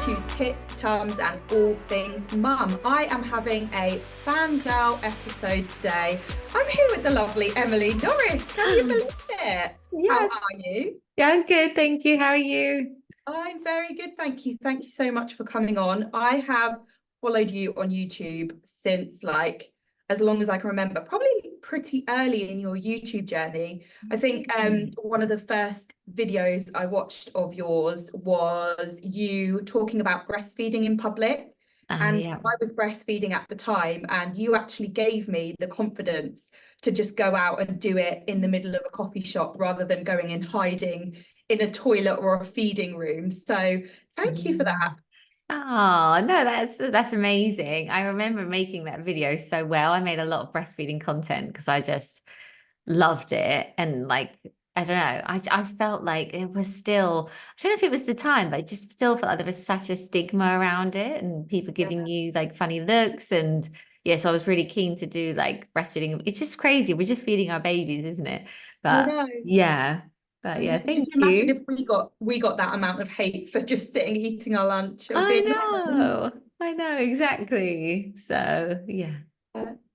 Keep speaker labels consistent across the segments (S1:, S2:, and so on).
S1: to Tits, Tums and All Things Mum. I am having a fangirl episode today. I'm here with the lovely Emily Norris. Can you believe it?
S2: Yeah.
S1: How are you?
S2: Yeah, I'm good, thank you. How are you?
S1: I'm very good, thank you. Thank you so much for coming on. I have followed you on YouTube since like as long as I can remember, probably pretty early in your YouTube journey. I think one of the first videos I watched of yours was you talking about breastfeeding in public. And
S2: Yeah.
S1: I was breastfeeding at the time, and you actually gave me the confidence to just go out and do it in the middle of a coffee shop rather than going and hiding in a toilet or a feeding room. So thank you for that.
S2: Oh, no, that's amazing. I remember making that video so well. I made a lot of breastfeeding content because I just loved it. And like, I don't know, I felt like it was still, I don't know if it was the time, but I just still felt like there was such a stigma around it and people
S1: Yeah,
S2: giving you like funny looks. And yeah, so I was really keen to do like breastfeeding. It's just crazy. We're just feeding our babies, isn't it?
S1: I
S2: But
S1: know.
S2: yeah, but
S1: I
S2: yeah,
S1: know. Could
S2: thank
S1: you imagine if
S2: you.
S1: we got that amount of hate for just sitting eating our lunch? It would be
S2: I know exactly. So, yeah.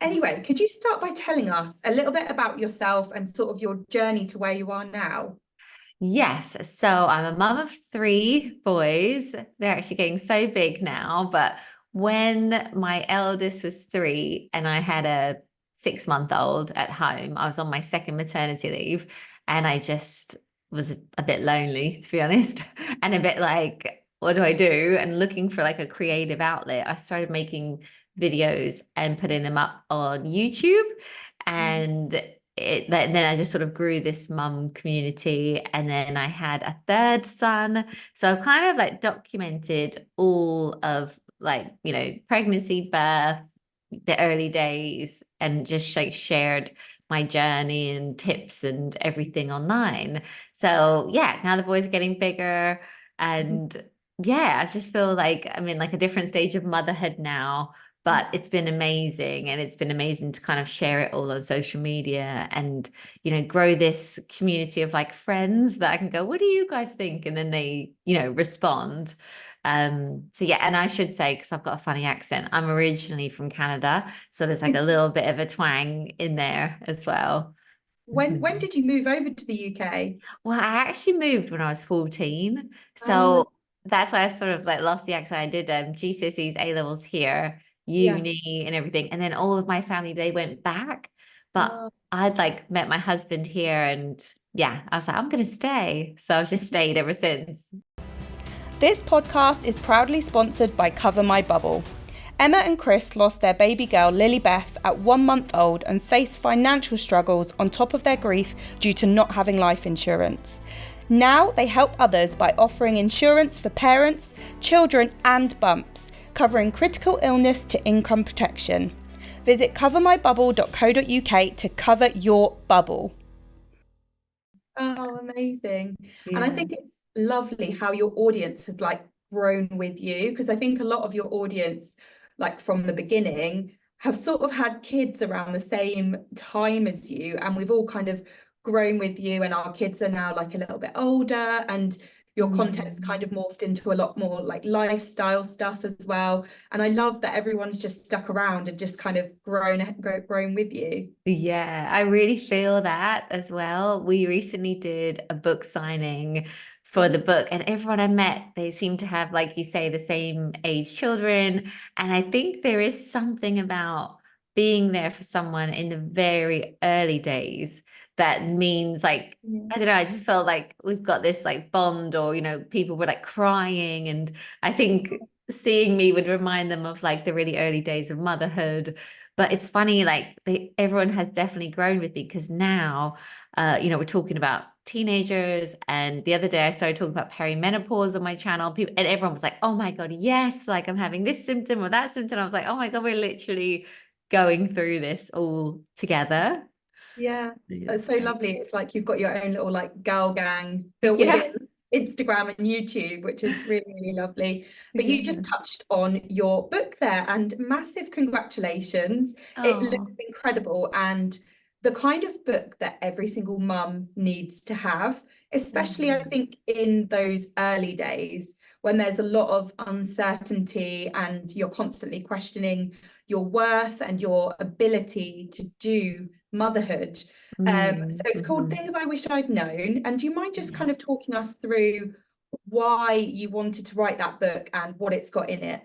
S1: Anyway, could you start by telling us a little bit about yourself and sort of your journey to where you are now?
S2: Yes. So I'm a mum of three boys. They're actually getting so big now. But when my eldest was three and I had a 6 month old at home, I was on my second maternity leave and I just was a bit lonely, to be honest, and a bit like, what do I do? And looking for like a creative outlet, I started making videos and putting them up on YouTube. And then I just sort of grew this mum community, and then I had a third son. So I kind of like documented all of like, pregnancy, birth, the early days, and just like shared my journey and tips and everything online. So yeah, now the boys are getting bigger, and yeah, I just feel like I'm in like a different stage of motherhood now, but it's been amazing, and it's been amazing to kind of share it all on social media and grow this community of like friends that I can go, what do you guys think, and then they respond. So yeah, and I should say, because I've got a funny accent, I'm originally from Canada, so there's like a little bit of a twang in there as well.
S1: When did you move over to the UK?
S2: Well, I actually moved when I was 14.
S1: Uh,
S2: So that's why I sort of like lost the accent. I did GCSEs, A levels here,
S1: yeah.
S2: uni and everything. And then all of my family, they went back. But
S1: Uh,
S2: I'd like met my husband here, and yeah, I was like, I'm gonna stay. So I've just stayed ever since.
S1: This podcast is proudly sponsored by Cover My Bubble. Emma and Chris lost their baby girl Lily Beth at 1 month old and faced financial struggles on top of their grief due to not having life insurance. Now they help others by offering insurance for parents, children and bumps, covering critical illness to income protection. Visit covermybubble.co.uk to cover your bubble. Oh, amazing. And I
S2: Yeah.
S1: think it's lovely how your audience has like grown with you, because I think a lot of your audience, like from the beginning, have sort of had kids around the same time as you, and we've all kind of grown with you, and our kids are now like a little bit older, and your content's kind of morphed into a lot more like lifestyle stuff as well. And I love that everyone's just stuck around and just kind of grown with you.
S2: Yeah, I really feel that as well. We recently did a book signing for the book, and everyone I met, they seem to have, like you say, the same age children. And I think there is something about being there for someone in the very early days that means like,
S1: Yeah.
S2: I don't know, I just felt like we've got this like bond, or, people were like crying. And I think seeing me would remind them of like the really early days of motherhood. But it's funny, like everyone has definitely grown with me, because now, we're talking about teenagers. And the other day I started talking about perimenopause on my channel. People, and everyone was like, "Oh my God, yes! Like I'm having this symptom or that symptom." I was like, "Oh my God, we're literally going through this all together."
S1: Yeah,
S2: It's
S1: that's so
S2: great.
S1: lovely. It's like you've got your own little like girl gang built within
S2: Yeah,
S1: Instagram and YouTube, which is really, really lovely. But you
S2: yeah.
S1: just touched on your book there, and massive congratulations. It
S2: Oh,
S1: looks incredible, and the kind of book that every single mum needs to have, especially I think in those early days when there's a lot of uncertainty and you're constantly questioning your worth and your ability to do motherhood. So it's called Things I Wish I'd Known. And do you mind just kind of talking us through why you wanted to write that book and what it's got in it?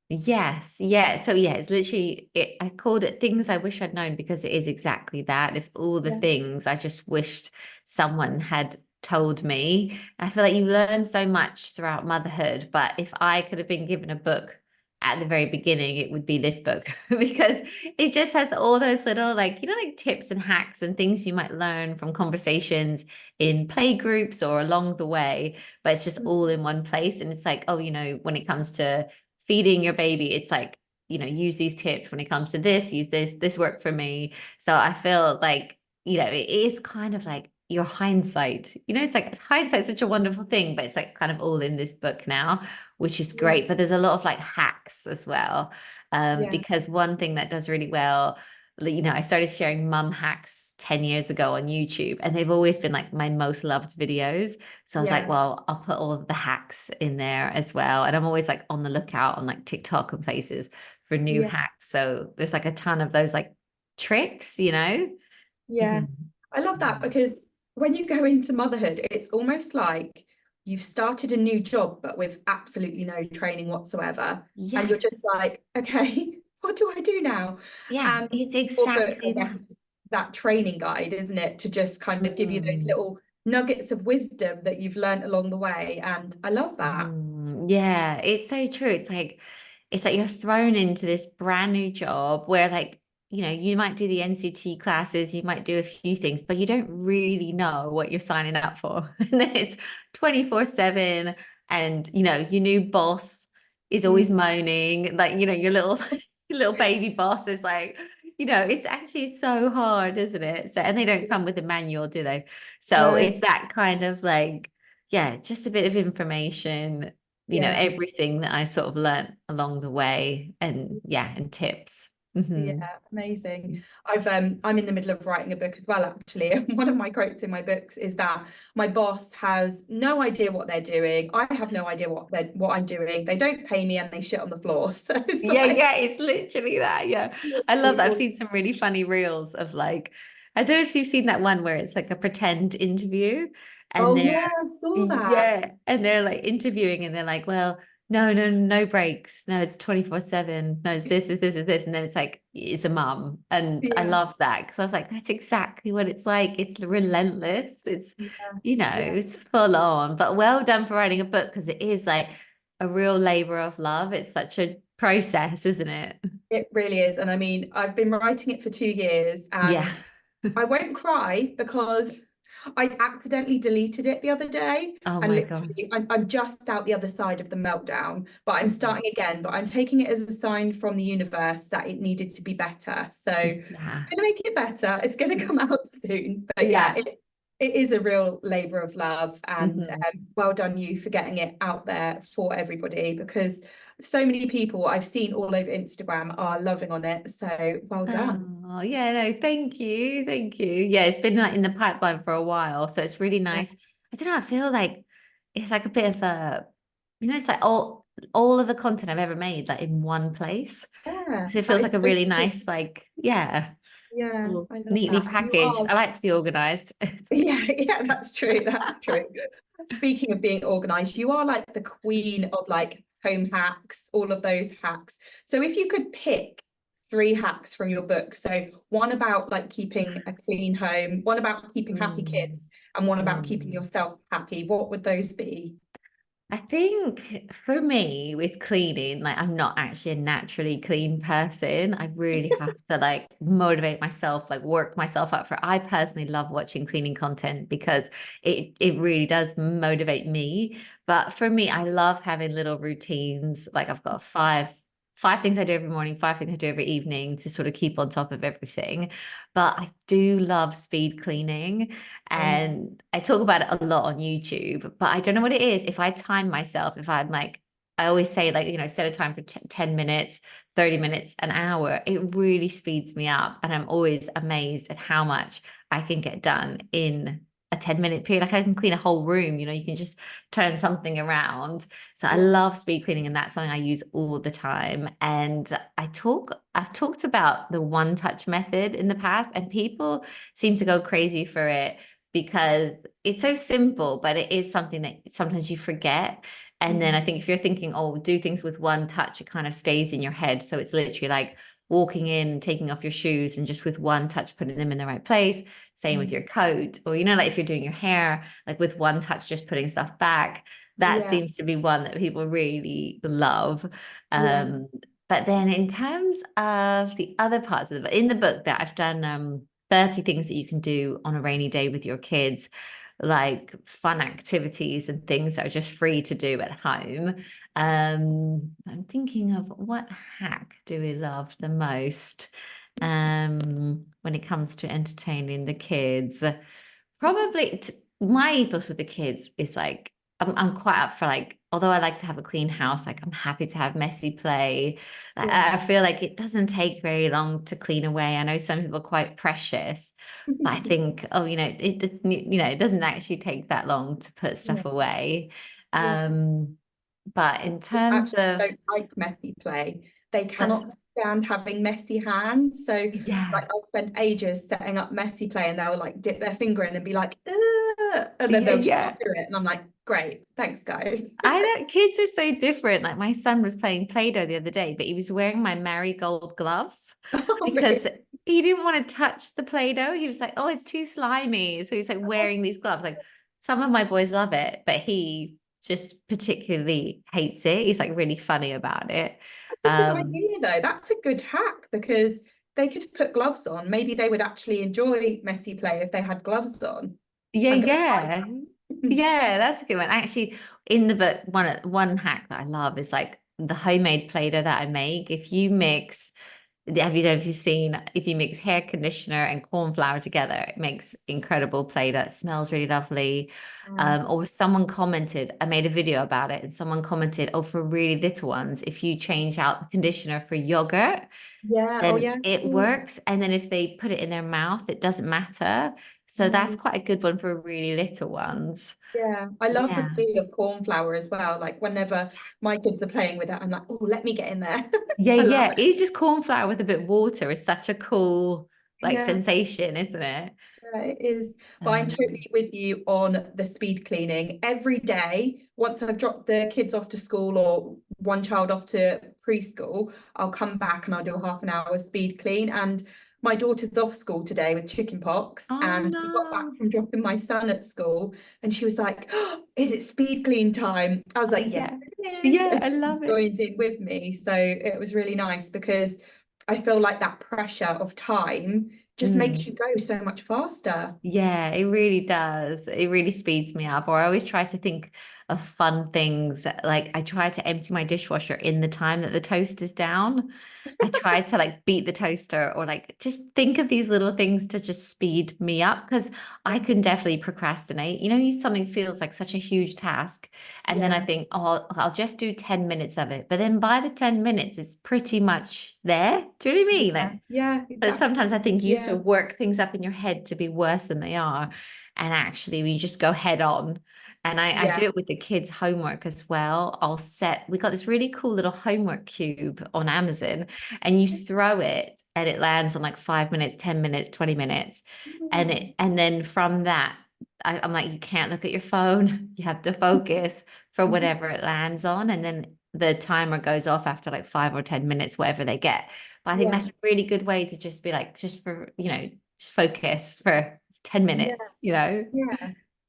S2: Yes. Yeah. So yeah, it's literally I called it Things I Wish I'd Known because it is exactly that. It's all the
S1: Yeah.
S2: things I just wished someone had told me. I feel like you learn so much throughout motherhood, but if I could have been given a book at the very beginning, it would be this book because it just has all those little like, like tips and hacks and things you might learn from conversations in play groups or along the way, but it's just all in one place. And it's like, oh, when it comes to feeding your baby, it's like, use these tips. When it comes to this, use this worked for me. So I feel like, it is kind of like your hindsight, it's like hindsight's such a wonderful thing, but it's like kind of all in this book now, which is great. But there's a lot of like hacks as well. Because one thing that does really well, I started sharing mum hacks 10 years ago on YouTube, and they've always been like my most loved videos. So I was like, well, I'll put all of the hacks in there as well. And I'm always like on the lookout on like TikTok and places for new hacks. So there's like a ton of those like tricks.
S1: Yeah. I love that because when you go into motherhood, it's almost like you've started a new job, but with absolutely no training whatsoever. And you're just like, okay, what do I do now?
S2: Yeah,
S1: And
S2: it's
S1: your book,
S2: exactly
S1: I guess, that training guide, isn't it? To just kind of give you those little nuggets of wisdom that you've learned along the way. And I love that.
S2: Yeah, it's so true. It's like you're thrown into this brand new job where like, you might do the NCT classes, you might do a few things, but you don't really know what you're signing up for. And then it's 24/7, and your new boss is always moaning, like, your little your little baby boss is like, it's actually so hard, isn't it? So, and they don't come with a manual, do they? So
S1: No.
S2: it's that kind of like, yeah, just a bit of information, everything that I sort of learnt along the way, and tips.
S1: Yeah, amazing. I'm in the middle of writing a book as well, actually. And one of my quotes in my books is that my boss has no idea what they're doing. I have no idea what I'm doing. They don't pay me and they shit on the floor. So it's
S2: It's literally that. Yeah. I love that. I've seen some really funny reels of like, I don't know if you've seen that one where it's like a pretend interview, and
S1: I saw that.
S2: and they're like interviewing, and they're like, well, no breaks. No, it's 24/7. No, it's this, is this, is this. And then it's like, it's a mum. And I love that because I was like, that's exactly what it's like. It's relentless. It's, it's full on, but well done for writing a book, because it is like a real labor of love. It's such a process, isn't it?
S1: It really is. And I mean, I've been writing it for 2 years and I won't cry because I accidentally deleted it the other day,
S2: Oh
S1: and
S2: my God.
S1: literally I'm just out the other side of the meltdown, but I'm starting again, but I'm taking it as a sign from the universe that it needed to be better. So I'm gonna make it better. It's gonna come out soon. But it is a real labor of love, and well done you for getting it out there for everybody, because so many people I've seen all over Instagram are loving on it. So well done.
S2: Oh, yeah, no, thank you. Thank you. Yeah, it's been like in the pipeline for a while. So it's really nice. I don't know, I feel like it's like a bit of a, it's like all of the content I've ever made, like in one place.
S1: Yeah,
S2: So it
S1: that
S2: feels
S1: is
S2: like a
S1: so
S2: really
S1: cool.
S2: nice, like,
S1: Yeah,
S2: all
S1: I love
S2: neatly
S1: that. And you
S2: packaged.
S1: are,
S2: I like to be organized.
S1: yeah, that's true. That's true. Speaking of being organized, you are like the queen of like home hacks, all of those hacks. So if you could pick 3 hacks from your book, so one about like keeping a clean home, one about keeping happy kids, and one about keeping
S2: Mm.
S1: yourself happy, what would those be?
S2: I think for me with cleaning, like I'm not actually a naturally clean person. I really have to like motivate myself, like work myself up for. I personally love watching cleaning content because it really does motivate me. But for me, I love having little routines. Like I've got five things I do every morning, 5 things I do every evening to sort of keep on top of everything. But I do love speed cleaning. And I talk about it a lot on YouTube, but I don't know what it is. If I time myself, if I'm like, I always say, like, set a time for 10 minutes, 30 minutes, an hour, it really speeds me up. And I'm always amazed at how much I can get done in a 10-minute period. Like I can clean a whole room, you can just turn something around. So I love speed cleaning, and that's something I use all the time. And I've talked about the one touch method in the past, and people seem to go crazy for it because it's so simple, but it is something that sometimes you forget. And then I think if you're thinking, oh, do things with one touch, it kind of stays in your head. So it's literally like walking in, taking off your shoes, and just with one touch, putting them in the right place. Same with your coat, or, like if you're doing your hair, like with one touch, just putting stuff back. That seems to be one that people really love. But then in terms of the other parts of the book, in the book that I've done 30 things that you can do on a rainy day with your kids, like fun activities and things that are just free to do at home. I'm thinking of what hack do we love the most when it comes to entertaining the kids. Probably my ethos with the kids is like, I'm quite up for like, although I like to have a clean house, like I'm happy to have messy play. I feel like it doesn't take very long to clean away. I know some people are quite precious, but I think, it doesn't actually take that long to put stuff away. But in terms
S1: Actually
S2: of,
S1: don't like messy play. They cannot stand having messy hands. So like I'll spend ages setting up messy play, and they'll like dip their finger in and be like, ugh, and then they'll just do it. And I'm like, great, thanks guys.
S2: I know kids are so different. Like my son was playing Play-Doh the other day, but he was wearing my marigold gloves because he didn't want to touch the Play-Doh. He was like, oh, it's too slimy. So he's like wearing these gloves. Like some of my boys love it, but he just particularly hates it. He's like really funny about it.
S1: That's a good idea though. That's a good hack, because they could put gloves on. Maybe they would actually enjoy messy play if they had gloves on.
S2: Yeah. Yeah, that's a good one. Actually, in the book, one hack that I love is like the homemade Play-Doh that I make. If you mix, if you've seen, if you mix hair conditioner and corn flour together, it makes incredible Play-Doh. It smells really lovely. Or someone commented, I made a video about it, and someone commented, oh, for really little ones, if you change out the conditioner for yogurt, then it works. And then if they put it in their mouth, it doesn't matter. So that's quite a good one for really little ones.
S1: Yeah, I love the feel of corn flour as well. Like whenever my kids are playing with it, I'm like, oh, let me get in there. I love it.
S2: Even just corn flour with a bit of water is such a cool like
S1: Yeah.
S2: sensation, isn't it?
S1: Yeah, it is. But I'm totally with you on the speed cleaning. Every day, once I've dropped the kids off to school or one child off to preschool, I'll come back and I'll do a half an hour speed clean. And my daughter's off school today with chicken pox,
S2: Oh
S1: and we got
S2: no.
S1: back from dropping my son at school, and she was like, oh, is it speed clean time? I was like, yes, it is.
S2: Yeah,
S1: And
S2: I
S1: she
S2: love it.
S1: joined in with me. So it was really nice, because I feel like that pressure of time just makes you go so much faster.
S2: Yeah, it really does. It really speeds me up. Or I always try to think of fun things. Like I try to empty my dishwasher in the time that the toast is down. I try to like beat the toaster, or like just think of these little things to just speed me up, because I can definitely procrastinate. Something feels like such a huge task. And then I think, oh, I'll just do 10 minutes of it. But then by the 10 minutes, it's pretty much there. Do you know what I mean? Like, so
S1: Exactly.
S2: sometimes I think you used to work things up in your head to be worse than they are. And actually, we just go head on. And I do it with the kids' homework as well. We got this really cool little homework cube on Amazon, and you throw it and it lands on like 5 minutes, 10 minutes, 20 minutes. And then from that, I'm like, you can't look at your phone. You have to focus for whatever it lands on. And then the timer goes off after like 5 or 10 minutes, whatever they get. But I think that's a really good way to just be like, just for, just focus for 10 minutes,
S1: Yeah.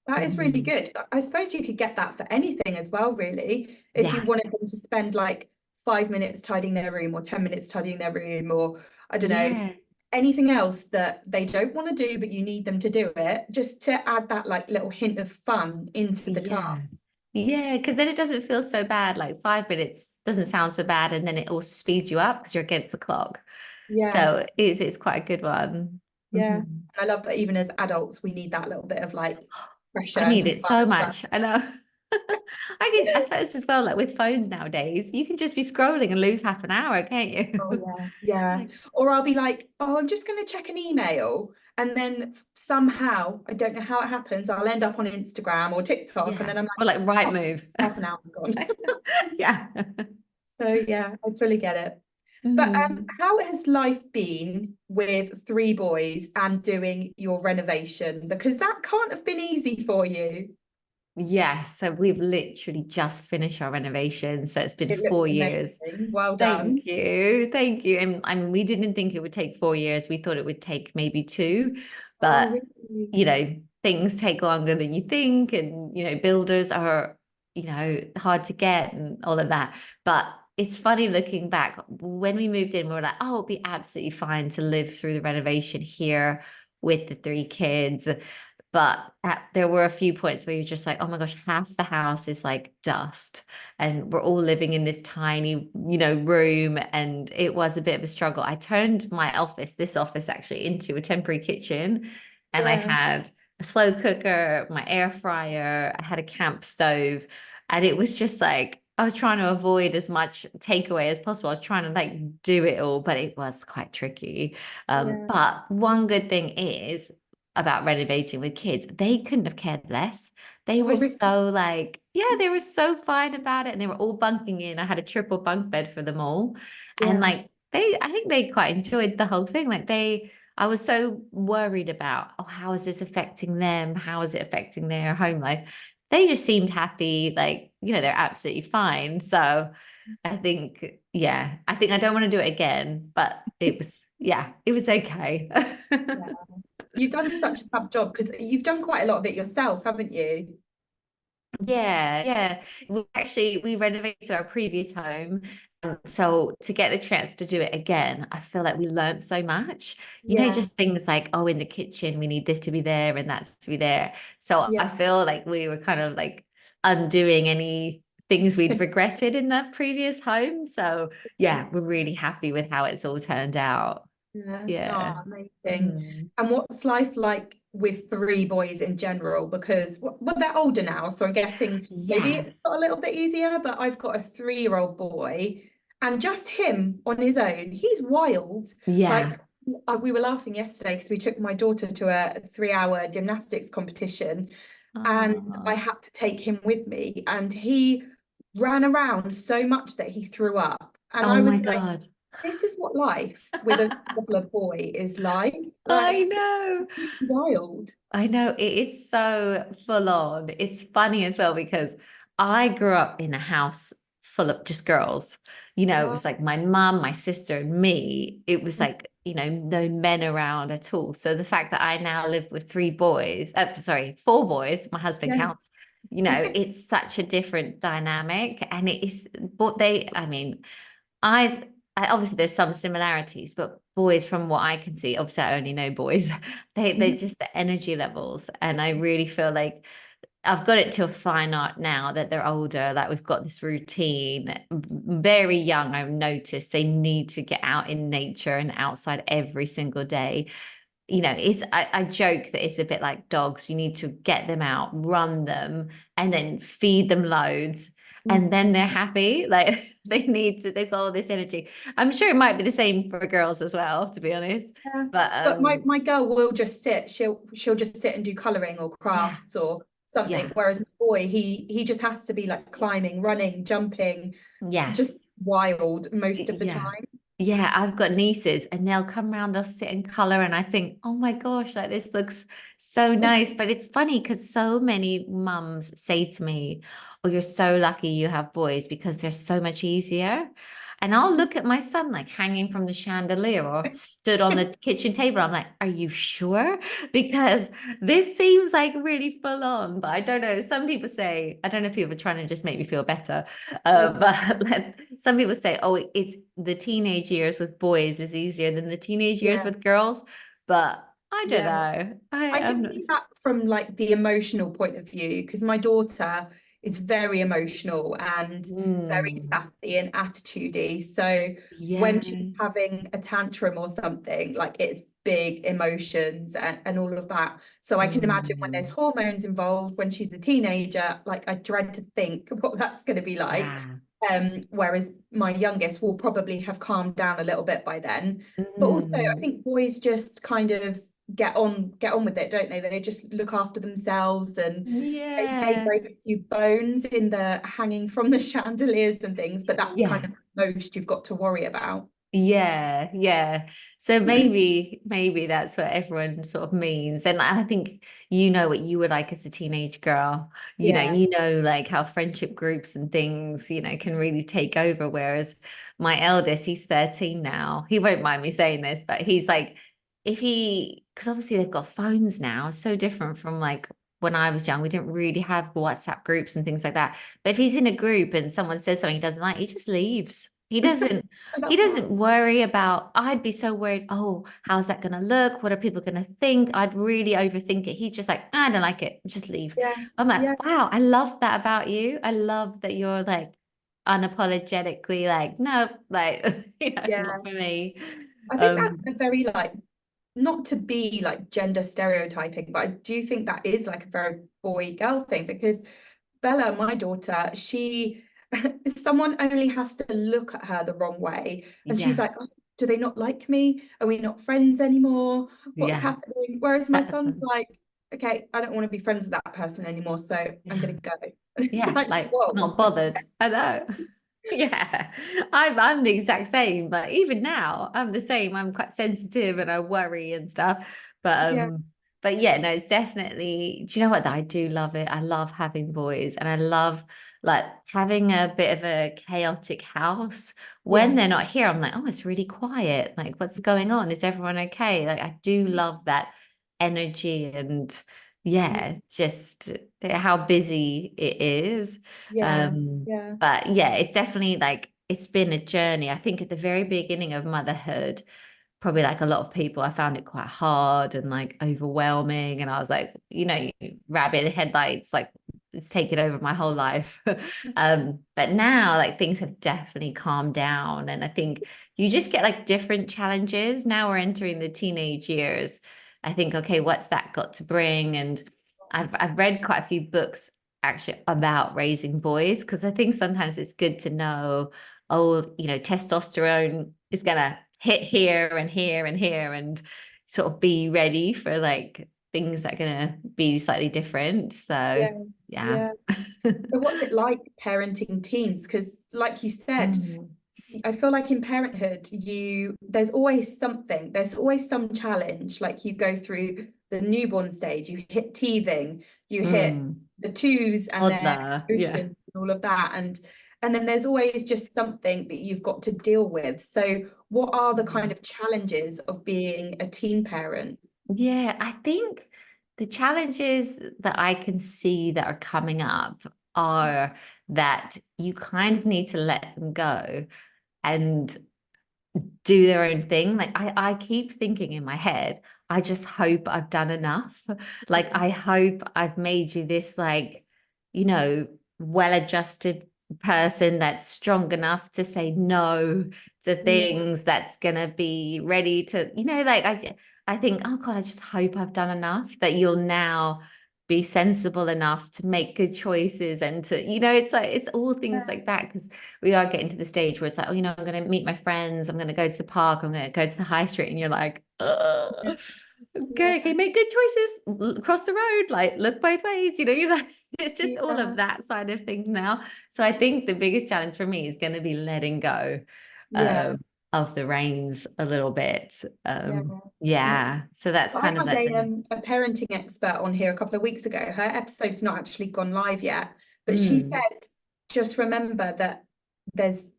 S1: That is really good. I suppose you could get that for anything as well, really. If you wanted them to spend like 5 minutes tidying their room, or 10 minutes tidying their room, or I don't know, anything else that they don't want to do, but you need them to do it, just to add that like little hint of fun into the task.
S2: Yeah, because then it doesn't feel so bad. Like 5 minutes doesn't sound so bad, and then it also speeds you up because you're against the clock. So it's quite a good one.
S1: Yeah. And I love that even as adults, we need that little bit of like pressure
S2: I need
S1: and
S2: it
S1: fun
S2: so
S1: as well.
S2: much. I know. I suppose as well, like with phones nowadays, you can just be scrolling and lose half an hour, can't you?
S1: Oh yeah. Or I'll be like, oh, I'm just going to check an email. and then somehow, I don't know how it happens, I'll end up on Instagram or TikTok, and
S2: Yeah.
S1: then I'm
S2: Or
S1: like,
S2: like right
S1: oh,
S2: move.
S1: half an hour's gone.
S2: Yeah.
S1: So yeah, I fully get it. But
S2: Mm.
S1: how has life been with three boys and doing your renovation? Because that can't have been easy for you.
S2: Yeah, so we've literally just finished our renovation. So it's been
S1: It looks
S2: 4 years.
S1: amazing. Well done.
S2: Thank you. Thank you. And I mean, we didn't think it would take 4 years. We thought it would take maybe two,
S1: Oh,
S2: but
S1: really?
S2: things take longer than you think. And, builders are, hard to get and all of that. But it's funny looking back when we moved in, we were like, oh, it'll be absolutely fine to live through the renovation here with the three kids. But there were a few points where you're just like, oh my gosh, half the house is like dust, and we're all living in this tiny, room. And it was a bit of a struggle. I turned this office actually, into a temporary kitchen, and I
S1: Yeah,
S2: had a slow cooker, my air fryer, I had a camp stove, and it was just like, I was trying to avoid as much takeaway as possible. I was trying to like do it all, but it was quite tricky.
S1: yeah.
S2: But one good thing is about renovating with kids, they couldn't have cared less. They
S1: Oh,
S2: were
S1: really?
S2: so like, yeah, they were so fine about it. And they were all bunking in. I had a triple bunk bed for them all. And
S1: Yeah,
S2: like I think they quite enjoyed the whole thing. Like I was so worried about, oh, how is this affecting them? How is it affecting their home life? They just seemed happy, like, they're absolutely fine. So I think, yeah, I think I don't want to do it again, but it was okay.
S1: yeah. You've done such a fab job because you've done quite a lot of it yourself, haven't you?
S2: Yeah, yeah. We renovated our previous home. So to get the chance to do it again, I feel like we learned so much.
S1: Yeah,
S2: Just things like, oh, in the kitchen, we need this to be there and that's to be there. So I
S1: yeah.
S2: feel like we were kind of like undoing any things we'd regretted in the previous home. So yeah, we're really happy with how it's all turned out.
S1: Yeah. Oh,
S2: Yeah.
S1: amazing.
S2: Mm.
S1: And what's life like with three boys in general? Because well, they're older now, so I'm guessing maybe it's
S2: Yes.
S1: got a little bit easier, but I've got a 3-year-old boy, and just him on his own, he's wild.
S2: Yeah.
S1: Like we were laughing yesterday because we took my daughter to a 3-hour gymnastics competition, and I
S2: Oh,
S1: had to take him with me, and he ran around so much that he threw up. And
S2: oh
S1: I was
S2: my
S1: like,
S2: God.
S1: this is what life with a toddler boy is like.
S2: I
S1: Like,
S2: know.
S1: it's wild.
S2: I know it is so full on. It's funny as well because I grew up in a house full of just girls. It
S1: Oh,
S2: was like my mum, my sister, and me. It was like, no men around at all. So the fact that I now live with four boys, my husband
S1: yeah.
S2: counts, it's such a different dynamic. And it is what I mean, I obviously there's some similarities, but boys, from what I can see, obviously I only know boys, they just the energy levels. And I really feel like I've got it to a fine art now that they're older. Like we've got this routine. Very young, I've noticed they need to get out in nature and outside every single day. I joke that it's a bit like dogs. You need to get them out, run them, and then feed them loads. And then they're happy. Like they've got all this energy. I'm sure it might be the same for girls as well, to be honest.
S1: Yeah.
S2: But
S1: But my girl will just sit. She'll just sit and do colouring or
S2: yeah,
S1: crafts or something.
S2: yeah,
S1: Whereas my boy, he just has to be like climbing, running, jumping, just
S2: yes.
S1: wild most of the
S2: Yeah.
S1: time.
S2: Yeah, I've got nieces and they'll come around, they'll sit and color, and I think, oh my gosh, like this looks so nice. But it's funny because so many mums say to me, oh, you're so lucky you have boys because they're so much easier. And I'll look at my son like hanging from the chandelier or stood on the kitchen table. I'm like, are you sure? Because this seems like really full on. But I don't know. Some people say, I don't know if people are trying to just make me feel better. But like, some people say, oh, it's the teenage years with boys is easier than the teenage years
S1: Yeah,
S2: with girls. But I don't
S1: yeah.
S2: know. I
S1: I can
S2: am not.
S1: see that from like the emotional point of view because my daughter is very emotional and very
S2: Mm,
S1: sassy and attitudey. So when she's
S2: yeah.
S1: having a tantrum or something, like it's big emotions and all of that. So I can imagine when there's
S2: Mm,
S1: hormones involved, when she's a teenager, like I dread to think what that's going to be like.
S2: yeah.
S1: Whereas my youngest will probably have calmed down a little bit by then. But also, I
S2: Mm,
S1: think boys just kind of get on with it, don't they? They just look after themselves, and they may
S2: Yeah.
S1: break a few bones in the hanging from the chandeliers and things, but that's kind
S2: Yeah.
S1: of the most you've got to worry about.
S2: Yeah, yeah. So maybe that's what everyone sort of means. And I think you know what you were like as a teenage girl.
S1: Yeah,
S2: You know like how friendship groups and things, can really take over. Whereas my eldest, he's 13 now. He won't mind me saying this, but he's like, because obviously they've got phones now, so different from like when I was young, we didn't really have WhatsApp groups and things like that. But if he's in a group and someone says something he doesn't like, he just leaves.
S1: I
S2: He
S1: love that.
S2: doesn't worry about, I'd be so worried, oh, how's that going to look? What are people going to think? I'd really overthink it. He's just like, I don't like it. Just leave.
S1: Yeah,
S2: I'm
S1: yeah,
S2: like, wow, I love that about you. I love that you're like unapologetically like, no, like,
S1: yeah.
S2: not for me.
S1: I think that's
S2: Um,
S1: a very like, not to be like gender stereotyping, but I do think that is like a very boy girl thing, because Bella, my daughter, she someone only has to look at her the wrong way and she's
S2: yeah,
S1: like, oh, do they not like me? Are we not friends anymore? What's
S2: yeah,
S1: happening? Whereas my
S2: that's,
S1: son's like, okay, I don't want to be friends with that person anymore, so I'm
S2: yeah,
S1: gonna go. And it's
S2: yeah,
S1: like,
S2: like
S1: whoa.
S2: not bothered. I know. Yeah, I'm the exact same. But even now, I'm the same. I'm quite sensitive and I worry and stuff. But
S1: Yeah,
S2: yeah, no, it's definitely. Do you know what? I do love it. I love having boys, and I love like having a bit of a chaotic house. When
S1: yeah,
S2: they're not here, I'm like, oh, it's really quiet. Like, what's going on? Is everyone okay? Like, I do love that energy and yeah, just how busy it is.
S1: yeah,
S2: Um,
S1: yeah,
S2: but yeah, it's definitely like it's been a journey. I think at the very beginning of motherhood, probably like a lot of people, I found it quite hard and like overwhelming. And I was like, rabbit in headlights, like it's taken over my whole life. But now like things have definitely calmed down. And I think you just get like different challenges. Now we're entering the teenage years. I think, okay, what's that got to bring? And I've read quite a few books actually about raising boys because I think sometimes it's good to know, oh, testosterone is gonna hit here and here and here and sort of be ready for like things that are gonna be slightly different. So
S1: yeah,
S2: yeah.
S1: yeah. So what's it like parenting teens? Because like you said,
S2: Mm,
S1: I feel like in parenthood, there's always something, there's always some challenge. Like you go through the newborn stage, you hit teething, you hit
S2: mm.
S1: the twos and their
S2: Toddler, yeah.
S1: emotions and all of that. And then there's always just something that you've got to deal with. So what are the kind
S2: Mm.
S1: of challenges of being a teen parent?
S2: Yeah, I think the challenges that I can see that are coming up are that you kind of need to let them go and do their own thing. Like I keep thinking in my head, I just hope I've done enough. Like I hope I've made you this like, you know, well-adjusted person that's strong enough to say no to
S1: Yeah,
S2: things, that's gonna be ready to, like I think, oh God, I just hope I've done enough that you'll now be sensible enough to make good choices and to, it's like it's all things like that because we are getting to the stage where it's like, oh, I'm going to meet my friends. I'm going to go to the park. I'm going to go to the high street. And you're like,
S1: yeah, yeah,
S2: okay, make good choices. Cross the road, like look both ways. You're like, it's just all
S1: yeah,
S2: of that side of things now. So I think the biggest challenge for me is going to be letting go
S1: yeah,
S2: of the reins a little bit.
S1: yeah. Yeah.
S2: Yeah. So that's
S1: So I
S2: kind of
S1: had
S2: like the
S1: a parenting expert on here a couple of weeks ago. Her episode's not actually gone live yet, but she
S2: mm,
S1: said, just remember that there's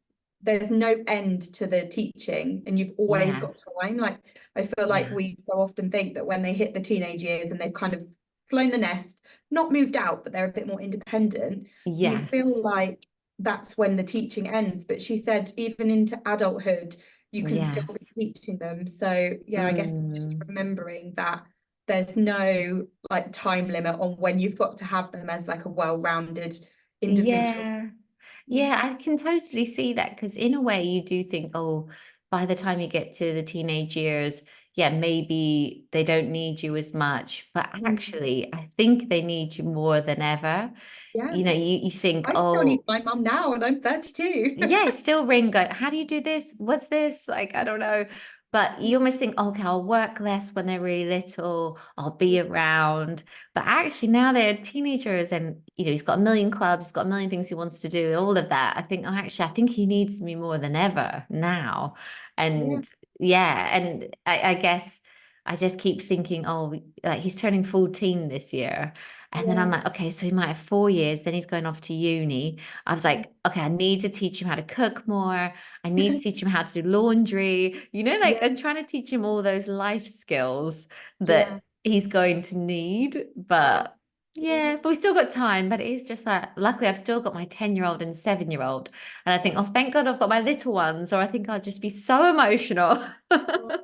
S1: there's no end to the teaching and you've always got
S2: yes.
S1: time. Like I feel like
S2: Yeah.
S1: we so often think that when they hit the teenage years and they've kind of flown the nest, not moved out, but they're a bit more independent, you feel
S2: Yes.
S1: like that's when the teaching ends. But she said even into adulthood, you can still be
S2: Yes.
S1: teaching them. So yeah, I guess just
S2: Mm.
S1: remembering that there's no like time limit on when you've got to have them as like a well-rounded individual.
S2: Yeah. Yeah, I can totally see that because in a way you do think, oh, by the time you get to the teenage years, yeah, maybe they don't need you as much. But
S1: Mm.
S2: actually, I think they need you more than ever.
S1: Yeah,
S2: You think,
S1: I still need
S2: oh,
S1: my mum now and I'm 32.
S2: yeah, still ring go, how do you do this? What's this? Like, I don't know. But you almost think, okay, I'll work less when they're really little, I'll be around. But actually, now they're teenagers and, he's got a million clubs, he's got a million things he wants to do, all of that. I think, oh, actually, I think he needs me more than ever now.
S1: Yeah,
S2: And yeah, and I guess I just keep thinking, oh, like he's turning 14 this year. And then I'm
S1: yeah,
S2: like, okay, so he might have 4 years, then he's going off to uni. I was like, okay, I need to teach him how to cook more. I need to teach him how to do laundry, like
S1: yeah,
S2: I'm trying to teach him all those life skills
S1: yeah.
S2: that he's going to need.
S1: Oh,
S2: But
S1: yeah.
S2: yeah, but we still got time. But it is just like, luckily, I've still got my 10-year-old and 7-year-old. And I think, oh, thank God I've got my little ones, or I think I'll just be so emotional
S1: Oh,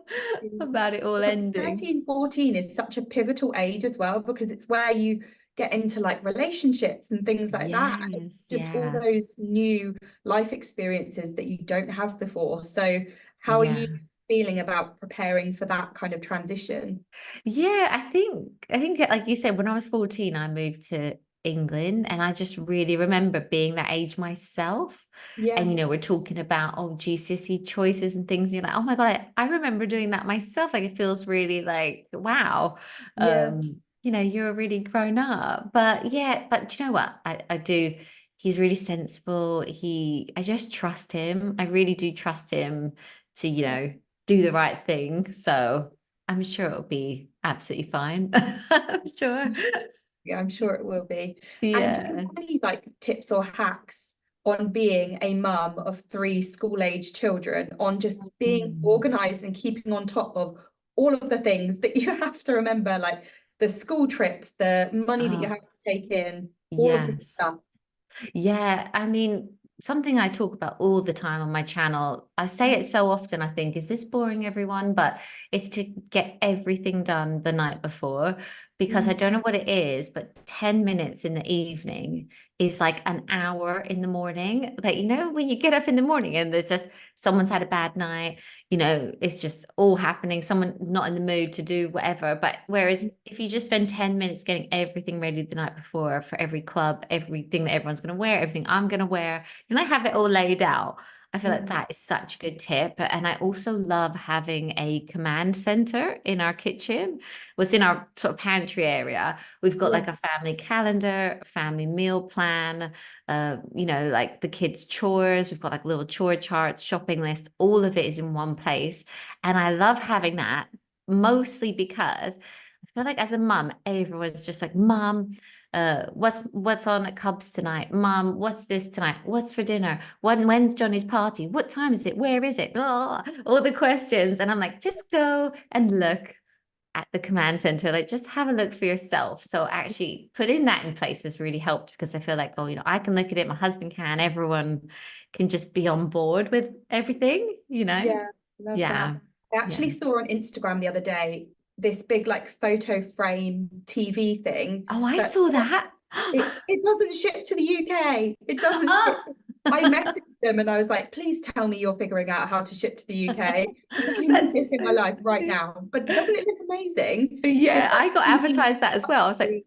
S2: about it all
S1: like
S2: ending.
S1: 13, 14 is such a pivotal age as well because it's where you get into like relationships and things like that. And it's
S2: Yes,
S1: just all
S2: yeah,
S1: those new life experiences that you don't have before. So how are
S2: yeah.
S1: you feeling about preparing for that kind of transition?
S2: Yeah, I think that, like you said, when I was 14, I moved to England and I just really remember being that age myself.
S1: Yeah,
S2: And we're talking about GCSE choices and things, and you're like, oh my God, I remember doing that myself. Like it feels really like, wow.
S1: yeah,
S2: You're really grown up. But yeah, but do you know what? I do. He's really sensible. I just trust him. I really do trust him to, do the right thing. So I'm sure it'll be absolutely fine. I'm sure.
S1: yeah, I'm sure it will be. And do you
S2: Yeah.
S1: have any like tips or hacks on being a mum of three school-age children, on just being
S2: Mm.
S1: organized and keeping on top of all of the things that you have to remember, like the school trips, the money that you
S2: Oh,
S1: have to take in, all of this
S2: yes.
S1: stuff?
S2: Yeah, I mean, something I talk about all the time on my channel. I say it so often, I think, is this boring, everyone? But it's to get everything done the night before because I
S1: Mm.
S2: don't know what it is, but 10 minutes in the evening is like an hour in the morning. Like, when you get up in the morning and there's just someone's had a bad night, it's just all happening, someone not in the mood to do whatever. But whereas if you just spend 10 minutes getting everything ready the night before for every club, everything that everyone's going to wear, everything I'm going to wear, I have it all laid out. I feel like
S1: Mm.
S2: that is such a good tip. And I also love having a command center in our kitchen. What's in our sort of pantry area. We've got
S1: Yeah,
S2: like a family calendar, family meal plan, like the kids' chores. We've got like little chore charts, shopping list. All of it is in one place. And I love having that mostly because I feel like as a mum, everyone's just like, Mum, what's on at Cubs tonight? Mum, what's this tonight? What's for dinner? When's Johnny's party? What time is it? Where is it? Blah, all the questions. And I'm like, just go and look at the command center. Like, just have a look for yourself. So actually putting that in place has really helped because I feel like, oh, I can look at it, my husband can, everyone can just be on board with everything,
S1: yeah, love that.
S2: Yeah.
S1: I
S2: Yeah.
S1: actually saw on Instagram the other day this big like photo frame TV thing
S2: Oh, I
S1: that
S2: saw that.
S1: it doesn't ship to the UK. It doesn't ship.
S2: Oh,
S1: I messaged them and I was like, please tell me you're figuring out how to ship to the UK because I need
S2: that's
S1: this in
S2: so
S1: my life right
S2: funny.
S1: now. But doesn't it look amazing? It's
S2: Yeah,
S1: like
S2: I got
S1: thinking,
S2: advertised that as well. I was like,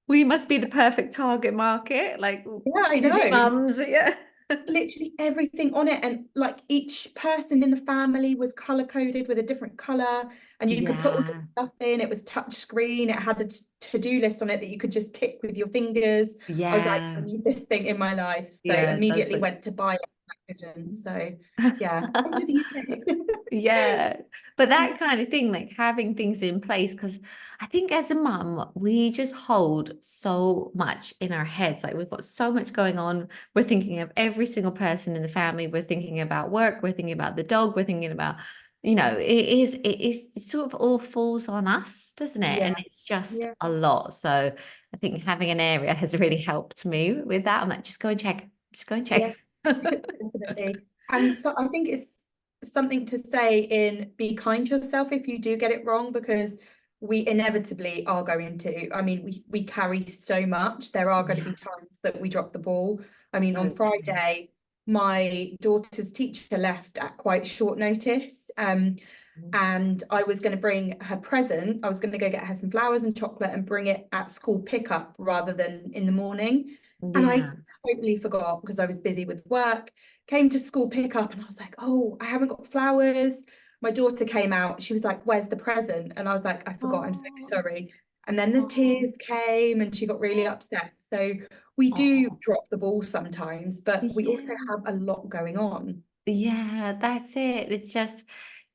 S2: we must be the perfect target market. Like,
S1: yeah, I
S2: busy
S1: know.
S2: mums. Yeah.
S1: Literally everything on it, and like each person in the family was color coded with a different color, and you could put all this
S2: Yeah.
S1: stuff in. It was touch screen. It had a to-do list on it that you could just tick with your fingers. I was like, I
S2: Yeah.
S1: need this thing in my life, so
S2: Yeah. That's
S1: immediately
S2: like,
S1: went to buy it. I couldn't. So yeah, come to the UK.
S2: yeah. But that kind of thing, like having things in place, because I think as a mum, we just hold so much in our heads. Like we've got so much going on. We're thinking of every single person in the family. We're thinking about work. We're thinking about the dog. We're thinking about, it sort of all falls on us, doesn't it?
S1: Yeah,
S2: And it's just
S1: yeah,
S2: a lot. So I think having an area has really helped me with that. I'm like, just go and check. Just go and
S1: yeah,
S2: check.
S1: definitely. And so I think it's something to say in be kind to yourself if you do get it wrong, because we inevitably are going to. I mean, we carry so much. There are going to
S2: Yeah.
S1: be times that we drop the ball. I mean, on
S2: So true.
S1: Friday, my daughter's teacher left at quite short notice. And I was going to bring her present. I was going to go get her some flowers and chocolate and bring it at school pickup rather than in the morning. And I
S2: Yeah.
S1: totally forgot because I was busy with work. Came to school pickup and I was like, oh, I haven't got flowers. my daughter came out, she was like, where's the present? And I was like, I forgot, I'm so
S2: Oh,
S1: sorry. And then the tears came and she got really upset. So we do
S2: oh,
S1: drop the ball sometimes, but we also
S2: yeah.
S1: have a lot going on.
S2: Yeah, that's it. It's just,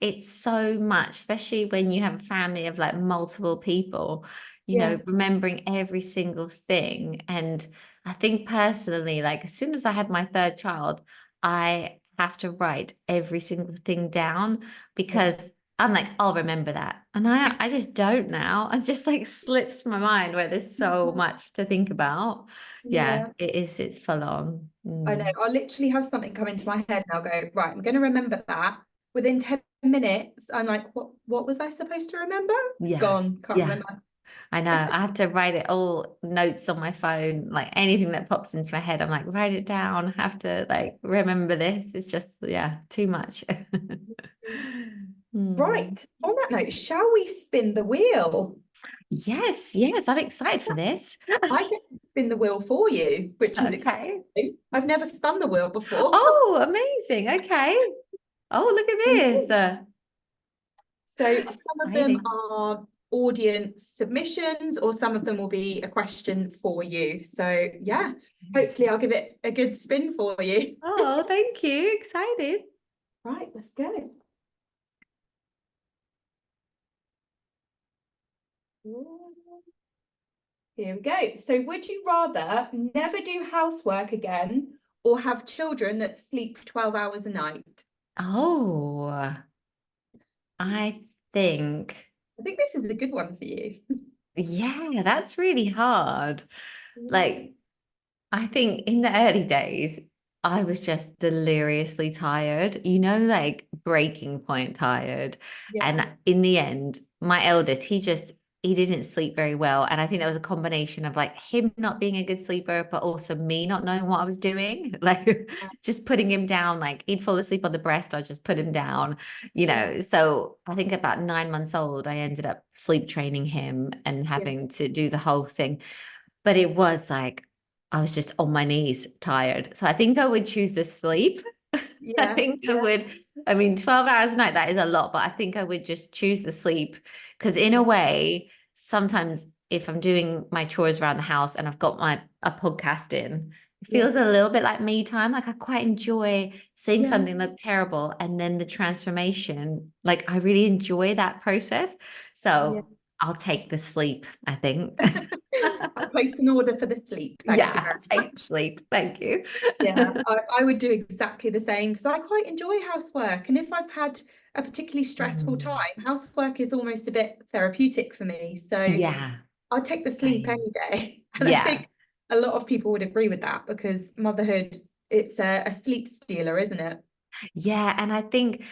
S2: it's so much, especially when you have a family of like multiple people,
S1: Yeah.
S2: remembering every single thing. And I think personally, like as soon as I had my third child, I have to write every single thing down
S1: Yeah.
S2: because I'm like, I'll remember that. And I just don't now. It just like slips my mind where there's so much to think about. Yeah,
S1: Yeah.
S2: it's full on.
S1: I know.
S2: Mm.
S1: I'll literally have something come into my head and I'll go, right, I'm going to remember that. Within 10 minutes, I'm like, what was I supposed to remember? It's
S2: Yeah.
S1: gone. Can't
S2: Yeah.
S1: remember.
S2: I know. I have to write it all notes on my phone, like anything that pops into my head. I'm like, write it down. I have to like remember this. It's just, yeah, too much. Hmm.
S1: Right. On that note, shall we spin the wheel?
S2: Yes, yes, I'm excited for this.
S1: I get to spin the wheel for you, which is
S2: Okay.
S1: exciting. I've never spun the wheel before.
S2: Oh, amazing. Okay. Oh, look at this.
S1: So some of them
S2: Exciting.
S1: are audience submissions, or some of them will be a question for you. So yeah, hopefully I'll give it a good spin for you.
S2: Oh, thank you. Excited.
S1: Right, let's go. Here we go. So would you rather never do housework again or have children that sleep 12 hours a night?
S2: Oh, I think,
S1: I think this is a good one for you.
S2: yeah, that's really hard. Like, I think in the early days, I was just deliriously tired, like breaking point tired.
S1: Yeah.
S2: And in the end, my eldest, he didn't sleep very well. And I think that was a combination of like him not being a good sleeper, but also me not knowing what I was doing. Like just putting him down, like he'd fall asleep on the breast, I'd just put him down,
S1: Yeah.
S2: So I think about 9 months old, I ended up sleep training him and
S1: Yeah.
S2: having to do the whole thing. But it was like, I was just on my knees, tired. So I think I would choose the sleep. I
S1: Yeah.
S2: think I would. I mean, 12 hours a night, that is a lot, but I think I would just choose the sleep because, in a
S1: Yeah.
S2: way, sometimes if I'm doing my chores around the house and I've got a podcast in, it
S1: Yeah.
S2: feels a little bit like me time. Like I quite enjoy seeing
S1: Yeah.
S2: something look terrible and then the transformation. Like I really enjoy that process.
S1: Yeah.
S2: So I'll take the sleep, I think.
S1: I'll place an order for the sleep. Thank you
S2: Yeah,
S1: very
S2: take
S1: much.
S2: sleep. Thank you.
S1: Yeah, I would do exactly the same because I quite enjoy housework. And if I've had a particularly stressful
S2: Mm.
S1: time, housework is almost a bit therapeutic for me. So
S2: Yeah,
S1: I'll take the sleep
S2: same.
S1: any day. And I
S2: Yeah.
S1: think a lot of people would agree with that because motherhood, it's a sleep stealer, isn't it?
S2: Yeah. And I think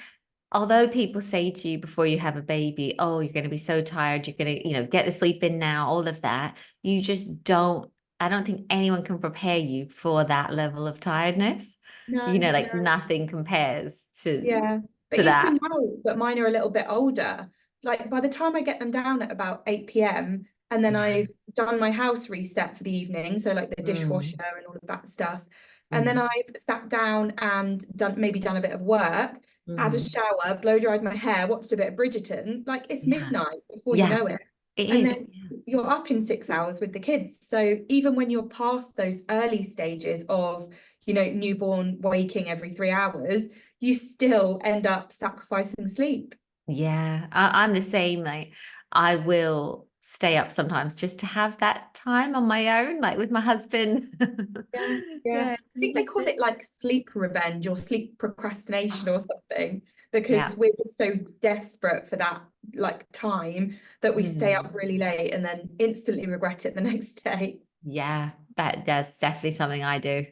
S2: although people say to you before you have a baby, oh, you're going to be so tired, you're going to, get the sleep in now, all of that, you just don't, I don't think anyone can prepare you for that level of tiredness.
S1: No,
S2: Like
S1: no.
S2: nothing compares
S1: Yeah, but
S2: to
S1: even
S2: that.
S1: now that mine are a little bit older, like by the time I get them down at about 8 p.m. and then
S2: Yeah.
S1: I've done my house reset for the evening, so like the dishwasher
S2: Mm,
S1: and all of that stuff, and then
S2: mm,
S1: I've sat down and done a bit of work, had a
S2: mm.
S1: shower, blow dried my hair, watched a bit of Bridgerton, like it's
S2: Yeah.
S1: midnight before you
S2: Yeah.
S1: know it.
S2: It
S1: And
S2: is.
S1: then you're up in 6 hours with the kids. So even when you're past those early stages of, newborn waking every 3 hours, you still end up sacrificing sleep.
S2: Yeah, I'm the same. Like, I will stay up sometimes just to have that time on my own, like with my husband.
S1: Yeah, yeah.
S2: Yeah,
S1: I think they
S2: just
S1: call it like sleep revenge or sleep procrastination or something
S2: yeah.
S1: because we're just so desperate for that like time that we stay up
S2: Mm.
S1: really late and then instantly regret it the next day.
S2: Yeah, that's definitely something I do.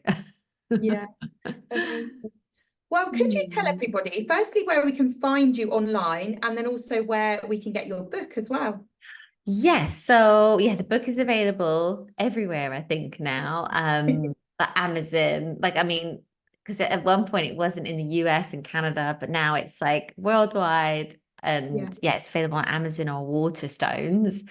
S1: Yeah, amazing. Well, could you tell
S2: Hmm.
S1: everybody, firstly, where we can find you online and then also where we can get your book as well?
S2: Yes, so yeah, the book is available everywhere, I think now. But Amazon, like I mean, because at one point it wasn't in the US and Canada, but now it's like worldwide.
S1: Yeah.
S2: And yeah, it's available on Amazon or Waterstones.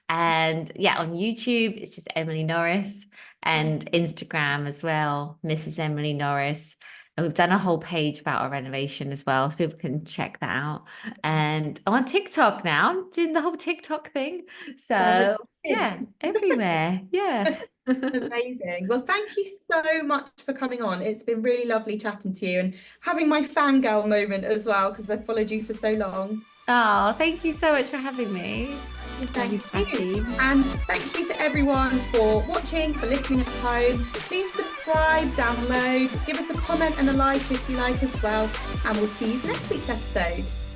S2: And yeah, on YouTube, it's just Emily Norris and Instagram as well, Mrs. Emily Norris. And we've done a whole page about our renovation as well, so people can check that out. And I'm on TikTok now, doing the whole TikTok thing. So yeah, everywhere. Yeah.
S1: Amazing. Well, thank you so much for coming on. It's been really lovely chatting to you and having my fangirl moment as well, because I've followed you for so long.
S2: Oh, thank you so much for having me.
S1: Thank you.
S2: Patty.
S1: And thank you to everyone for watching, for listening at home. Please subscribe, download, give us a comment and a like if you like as well. And we'll see you next week's episode.